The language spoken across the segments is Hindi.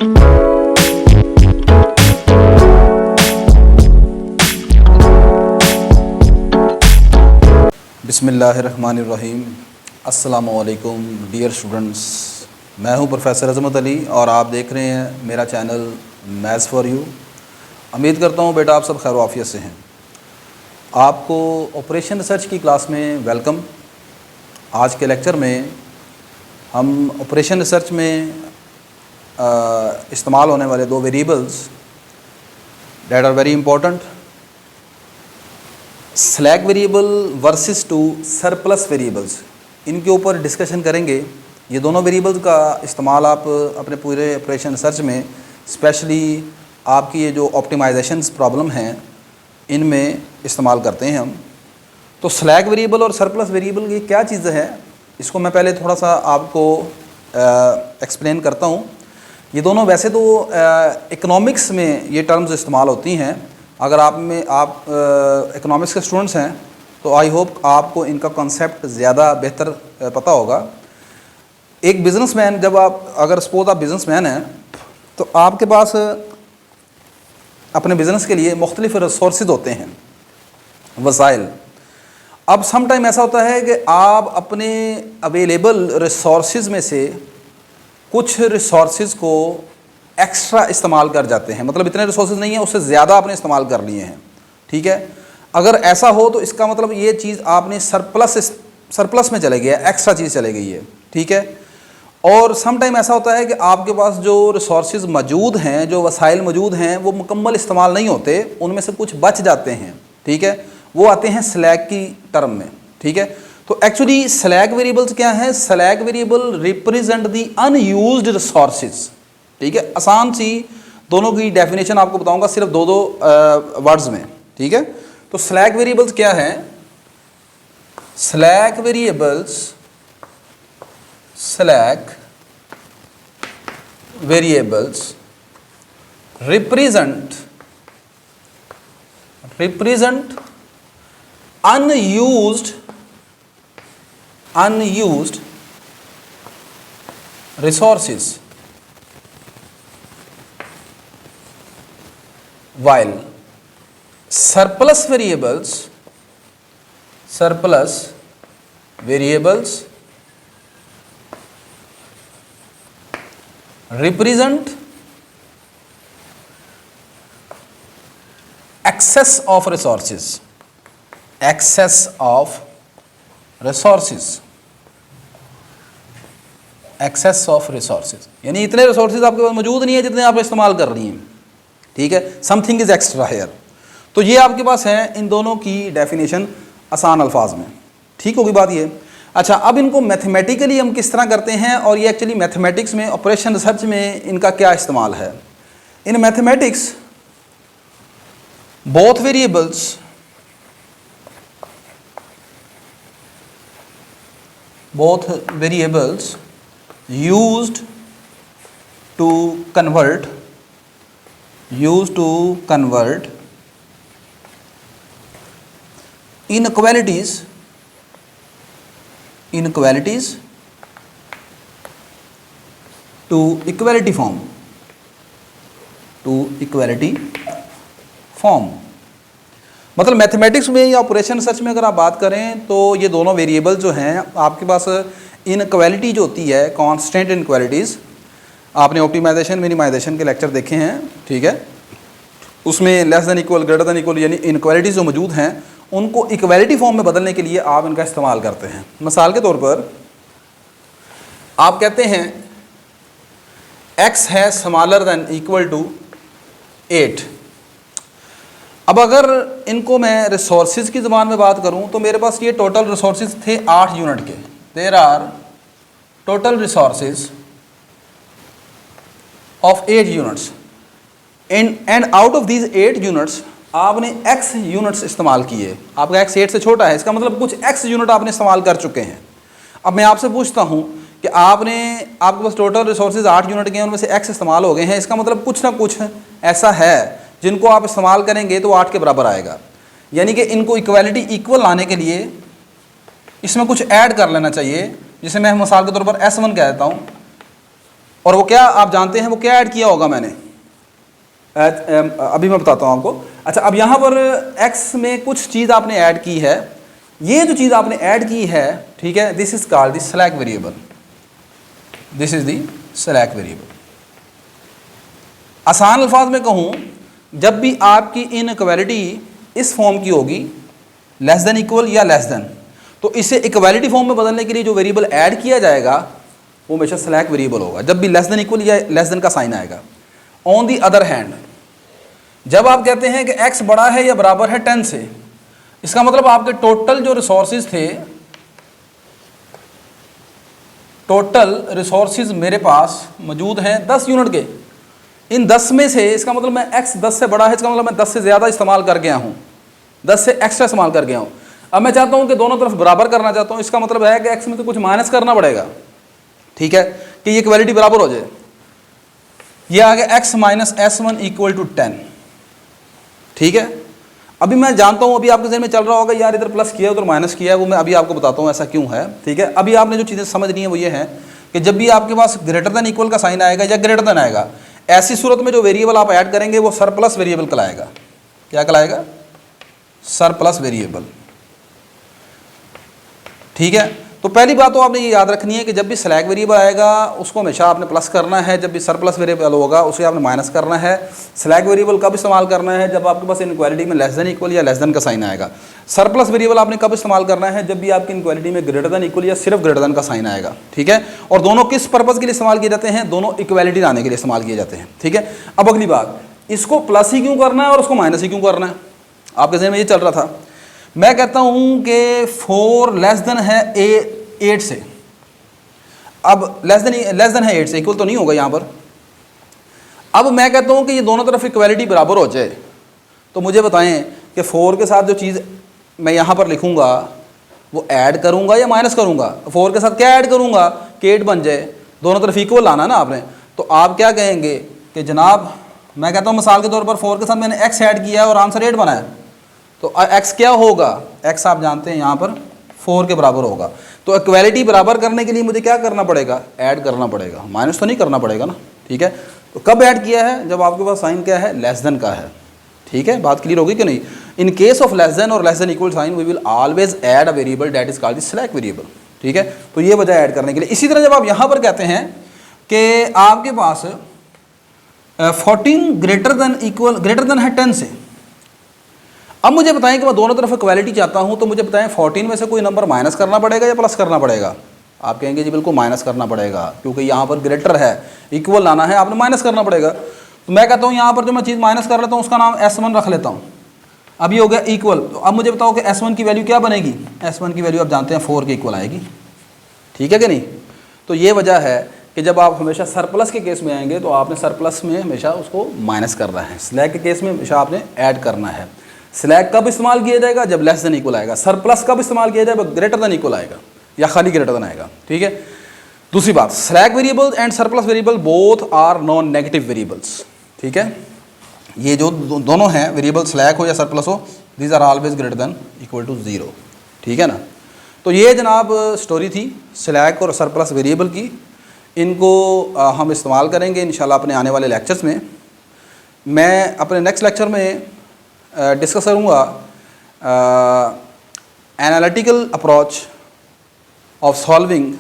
बिस्मिल्लाहिर्रहमानिर्रहीम। अस्सलामुअलैकुम डियर स्टूडेंट्स, मैं हूं प्रोफेसर अज़मत अली और आप देख रहे हैं मेरा चैनल मैथ्स फॉर यू। उम्मीद करता हूं बेटा आप सब खैर आफियत से हैं। आपको ऑपरेशन रिसर्च की क्लास में वेलकम। आज के लेक्चर में हम ऑपरेशन रिसर्च में इस्तेमाल होने वाले दो variables that are very important, slack variable versus to surplus variables, इनके ऊपर डिस्कशन करेंगे। ये दोनों वेरिएबल्स का इस्तेमाल आप अपने पूरे ऑपरेशन रिसर्च में, स्पेशली आपकी ये जो ऑप्टिमाइजेशन प्रॉब्लम हैं इनमें इस्तेमाल करते हैं हम। तो स्लैक वेरिएबल और सरप्लस वेरिएबल ये क्या चीज़ है, इसको मैं पहले थोड़ा सा आपको एक्सप्लेन करता हूँ। ये दोनों वैसे तो इकोनॉमिक्स में ये टर्म्स इस्तेमाल होती हैं। अगर आप इकोनॉमिक्स के स्टूडेंट्स हैं तो आई होप आपको इनका कॉन्सेप्ट ज़्यादा बेहतर पता होगा। एक बिज़नेसमैन, जब अगर सपोज आप बिज़नेसमैन हैं तो आपके पास अपने बिज़नेस के लिए मुख्तलिफ रिसोर्सेज होते हैं, वसाइल। अब सम टाइम ऐसा होता है कि आप अपने अवेलेबल रिसोर्सेज में से कुछ रिसोर्सेज को एक्स्ट्रा इस्तेमाल कर जाते हैं, मतलब इतने रिसोर्सेज नहीं है, उससे ज़्यादा आपने इस्तेमाल कर लिए हैं। ठीक है, अगर ऐसा हो तो इसका मतलब ये चीज़ आपने सरप्लस में चले गया, एक्स्ट्रा चीज़ चले गई है। ठीक है, और सम टाइम ऐसा होता है कि आपके पास जो रिसोर्सेज मौजूद हैं, जो वसाइल मौजूद हैं, वो मुकम्मल इस्तेमाल नहीं होते, उनमें से कुछ बच जाते हैं। ठीक है, वो आते हैं स्लैक की टर्म में। ठीक है, तो एक्चुअली स्लैक वेरिएबल्स क्या हैं? Slack variable represent the unused resources. ठीक है, आसान सी दोनों की डेफिनेशन आपको बताऊंगा सिर्फ दो वर्ड्स में। ठीक है, तो स्लैक वेरिएबल्स क्या है? Slack variables represent unused resources, while surplus variables represent excess of resources, यानी इतने रिसोर्सेज आपके पास मौजूद नहीं है जितने आप इस्तेमाल कर रही हैं। ठीक है, समथिंग इज एक्स्ट्रा हेयर। तो ये आपके पास है इन दोनों की डेफिनेशन आसान अल्फाज में। ठीक होगी बात ये। अच्छा, अब इनको मैथमेटिकली हम किस तरह करते हैं, और ये एक्चुअली मैथमेटिक्स में, ऑपरेशन रिसर्च में इनका क्या इस्तेमाल है। In mathematics both variables used to convert inequalities to equality form, मतलब मैथमेटिक्स में या ऑपरेशन रिसर्च में अगर आप बात करें तो ये दोनों वेरिएबल जो हैं आपके पास, इनक्वालिटी जो होती है, कांस्टेंट इनक्वालिटीज़, आपने ऑप्टिमाइजेशन मिनिमाइजेशन के लेक्चर देखे हैं। ठीक है, उसमें less than equal, greater than equal, यानी इनक्वालिटीज़ जो मौजूद हैं उनको इक्वालिटी फॉर्म में बदलने के लिए आप इनका इस्तेमाल करते हैं। मिसाल के तौर पर आप कहते हैं x है स्मॉलर देन इक्वल टू 8। अब अगर इनको मैं रिसोर्सेज की ज़बान में बात करूं तो मेरे पास ये टोटल रिसोर्सेज थे 8 यूनिट के। There are total resources of 8 units and out of these 8 units आपने x यूनिट्स इस्तेमाल किए। आपका x 8 से छोटा है, इसका मतलब कुछ x यूनिट आपने इस्तेमाल कर चुके हैं। अब मैं आपसे पूछता हूं कि आपके पास टोटल रिसोर्सेज 8 यूनिट के हैं, उनमें से x इस्तेमाल हो गए हैं, इसका मतलब कुछ ना कुछ ऐसा है जिनको आप इस्तेमाल करेंगे तो 8 के बराबर आएगा। यानी कि इनको इक्वालिटी इक्वल लाने के लिए इसमें कुछ ऐड कर लेना चाहिए, जिसे मैं मिसाल के तौर पर S1 कह देता हूँ। और वो क्या आप जानते हैं वो क्या ऐड किया होगा मैंने, अभी मैं बताता हूँ आपको। अच्छा, अब यहाँ पर x में कुछ चीज़ आपने ऐड की है, ये जो चीज़ आपने ऐड की है, ठीक है, this is called the slack variable, this is the slack variable. आसान अल्फाज में कहूँ, जब भी आपकी इनइक्वालिटी इस फॉर्म की होगी, लेस देन इक्वल या लेस देन, तो इसे इक्वालिटी फॉर्म में बदलने के लिए जो वेरिएबल ऐड किया जाएगा वो हमेशा स्लैक वेरिएबल होगा, जब भी लेस देन इक्वल या लेस देन का साइन आएगा। ऑन दी अदर हैंड, जब आप कहते हैं कि x बड़ा है या बराबर है 10 से, इसका मतलब आपके टोटल जो रिसोर्सेज थे, टोटल रिसोर्सेज मेरे पास मौजूद हैं 10 यूनिट के, इन 10 में से इसका मतलब मैं x 10 से बड़ा है, इसका मतलब मैं 10 से ज़्यादा इस्तेमाल कर गया हूँ, 10 से एक्स्ट्रा इस्तेमाल कर गया हूँ। अब मैं चाहता हूँ कि दोनों तरफ बराबर करना चाहता हूँ, इसका मतलब है कि x में तो कुछ माइनस करना पड़ेगा, ठीक है, कि ये इक्वालिटी बराबर हो जाए। ये आ गया x minus S1 equal to 10, ठीक है। अभी मैं जानता हूँ, अभी आपके जहन में चल रहा होगा यार इधर प्लस किया है उधर माइनस किया है, वो मैं अभी आपको बताता हूँ ऐसा क्यों है, ठीक है। अभी आपने जो चीज़ें समझनी है वो ये है कि जब भी आपके पास ग्रेटर देन इक्वल का साइन आएगा या ग्रेटर देन आएगा, ऐसी सूरत में जो वेरिएबल आप ऐड करेंगे वो सरप्लस वेरिएबल कहलाएगा। क्या कहलाएगा? सरप्लस वेरिएबल, ठीक है। तो पहली बात तो आपने ये याद रखनी है कि जब भी स्लैक वेरिएबल आएगा उसको हमेशा आपने प्लस करना है, जब भी सरप्लस वेरिएबल होगा उसे आपने माइनस करना है। स्लैक वेरिएबल कब इस्तेमाल करना है? जब आपके पास इनइक्वालिटी में लेस देन इक्वल या लेस देन का साइन आएगा। सरप्लस वेरिएबल आपने कब इस्तेमाल करना है? जब भी आपकी इनइक्वालिटी में ग्रेटर देन इक्वल या सिर्फ ग्रेटर देन का साइन आएगा, ठीक है। और दोनों किस पर्पज़ के लिए इस्तेमाल किए जाते हैं? दोनों इक्वालिटी लाने के लिए इस्तेमाल किए जाते हैं, ठीक है। अब अगली बात, इसको प्लस ही क्यों करना है और उसको माइनस ही क्यों करना है? आपके जहन में ये चल रहा था। मैं कहता हूँ कि 4 लेस देन है 8 से, अब लेस देन है 8 से, इक्वल तो नहीं होगा यहाँ पर। अब मैं कहता हूँ कि ये दोनों तरफ इक्वालिटी बराबर हो जाए, तो मुझे बताएं कि 4 के साथ जो चीज़ मैं यहाँ पर लिखूँगा वो ऐड करूँगा या माइनस करूँगा? 4 के साथ क्या ऐड करूँगा कि 8 बन जाए, दोनों तरफ इक्वल लाना ना आपने। तो आप क्या कहेंगे कि जनाब, मैं कहता हूँ मिसाल के तौर पर 4 के साथ मैंने x ऐड किया है और आंसर 8 बना है, तो x क्या होगा? x आप जानते हैं यहाँ पर 4 के बराबर होगा। तो इक्वालिटी बराबर करने के लिए मुझे क्या करना पड़ेगा? ऐड करना पड़ेगा, माइनस तो नहीं करना पड़ेगा ना, ठीक है। तो कब ऐड किया है? जब आपके पास साइन क्या है? लेस देन का है, ठीक है। बात क्लियर होगी कि नहीं? In case of less than और less than equal sign we will always add a variable that is called the slack variable, ठीक है। तो ये वजह ऐड करने के लिए। इसी तरह जब आप यहाँ पर कहते हैं कि आपके पास 14 ग्रेटर देन है 10 से, अब मुझे बताएं कि मैं दोनों तरफ इक्वालिटी चाहता हूं, तो मुझे बताएं 14 में से कोई नंबर माइनस करना पड़ेगा या प्लस करना पड़ेगा? आप कहेंगे जी बिल्कुल माइनस करना पड़ेगा, क्योंकि यहाँ पर ग्रेटर है, इक्वल लाना है, आपने माइनस करना पड़ेगा। तो मैं कहता हूँ यहाँ पर जो मैं चीज़ माइनस कर लेता हूँ उसका नाम S1 रख लेता हूँ। अब ये हो गया इक्वल। तो अब मुझे बताओ कि S1 की वैल्यू क्या बनेगी? S1 की वैल्यू आप जानते हैं 4 के इक्वल आएगी, ठीक है कि नहीं? तो ये वजह है कि जब आप हमेशा सरप्लस के केस में आएंगे तो आपने सरप्लस में हमेशा उसको माइनस करना है, स्लैक के केस में हमेशा आपने ऐड करना है। स्लैक कब इस्तेमाल किया जाएगा? जब लेस देन इक्वल आएगा। सरप्लस कब इस्तेमाल किया जाएगा? ग्रेटर देन इक्वल आएगा या खाली ग्रेटर देन आएगा, ठीक है। दूसरी बात, slack variable and surplus variable both are non negative variables, ठीक है। ये जो दोनों हैं वेरिएबल, स्लैक हो या सरप्लस हो, these are always greater than equal to 0, ठीक है ना। तो ये जनाब स्टोरी थी स्लैक और सरप्लस वेरिएबल की। इनको हम इस्तेमाल करेंगे इंशाल्लाह अपने आने वाले लेक्चर्स में। मैं अपने नेक्स्ट लेक्चर में डिस्कस करूँगा analytical approach of solving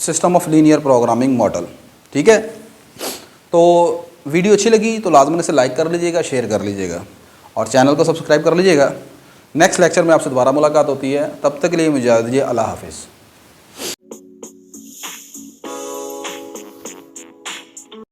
system of linear programming model, ठीक है। तो वीडियो अच्छी लगी तो लाजमन इसे लाइक कर लीजिएगा, शेयर कर लीजिएगा और चैनल को सब्सक्राइब कर लीजिएगा। नेक्स्ट लेक्चर में आपसे दोबारा मुलाकात होती है, तब तक के लिए मुझे इजाज़त दीजिए। अल्लाह हाफिज़।